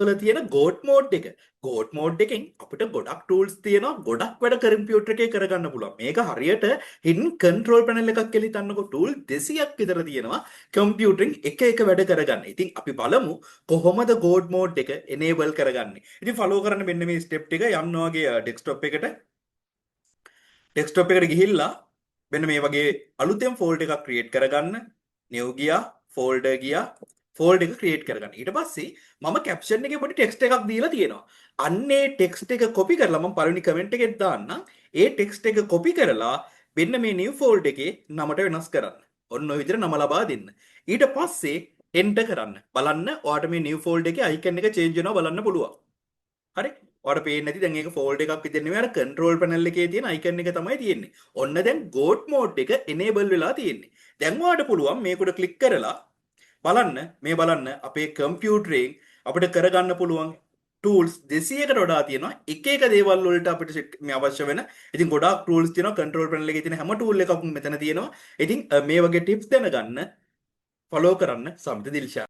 තුළ තියෙන ගෝඩ් මෝඩ් එක. ගෝඩ් මෝඩ් එකෙන් අපිට ගොඩක් ටූල්ස් තියෙනවා. ගොඩක් වැඩ කම්පියුටර් එකේ කරගන්න පුළුවන්. මේක හරියට හින් කන්ට්‍රෝල් පැනල් එකක් කියලා හිතන්නකෝ. ටූල් 200ක් විතර තියෙනවා කම්පියුටරින් එක එක වැඩ කරගන්න. ඉතින් අපි බලමු කොහොමද ගෝඩ් මෝඩ් එක enable කරගන්නේ. ඉතින් ෆලෝ කරන්න මෙන්න මේ ස්ටෙප් ටික යන්න වගේ ඩෙස්ක්ටොප් එකට. ඩෙස්ක්ටොප් එකට ගිහිල්ලා මෙන්න මේ වගේ අලුතෙන් ෆෝල්ඩර් එකක් ක්‍රියේට් කරගන්න. new ගියා, ෆෝල්ඩර් ගියා, ෆෝල්ඩර් එක ක්‍රියේට් කරගන්න. ඊට පස්සේ මම කැප්ෂන් එකේ පොඩි ටෙක්ස්ට් එකක් දීලා තියෙනවා. අන්නේ ටෙක්ස්ට් එක කොපි කරලා මම පළවෙනි කමෙන්ට් එකෙත් දාන්නම්. ඒ ටෙක්ස්ට් එක කොපි කරලා මෙන්න මේ new ෆෝල්ඩර් එකේ නමට වෙනස් කරන්න. ඔන්න ඔය විදිහට නම ලබා දෙන්න. ඊට පස්සේ එන්ටර් කරන්න. බලන්න ඔයාලට මේ new ෆෝල්ඩර් එකේ අයිකන් එක චේන්ජ් වෙනවා බලන්න පුළුවන්. හරි? ඔයාලට පේන්නේ නැති දැන් ඒක ෆෝල්ඩර් එකක් විදිහට නෙමෙයි අර කන්ට්‍රෝල් පැනල් එකේ තියෙන අයිකන් එක තමයි තියෙන්නේ. ඔන්න දැන් ගෝඩ් මෝඩ් එක enable වෙලා තියෙන්නේ. දැන් ඔයාලට පුළුවන් මේකට ක්ලික් කරලා බලන්න මේ බලන්න අපේ කම්පියුටරයෙන් අපිට කරගන්න පුළුවන් ටූල්ස් 200කට වඩා තියෙනවා. එක එක දේවල් වලට අපිට මේ අවශ්‍ය වෙන. ඉතින් ගොඩාක් ටූල්ස් තියෙනවා. කන්ට්‍රෝල් පැනල් එකේ තියෙන හැම ටූල් එකක්ම මෙතන තියෙනවා. ඉතින් මේ වගේ ටිප්ස් දැනගන්න ෆලෝ කරන්න සමිත දිල්ෂා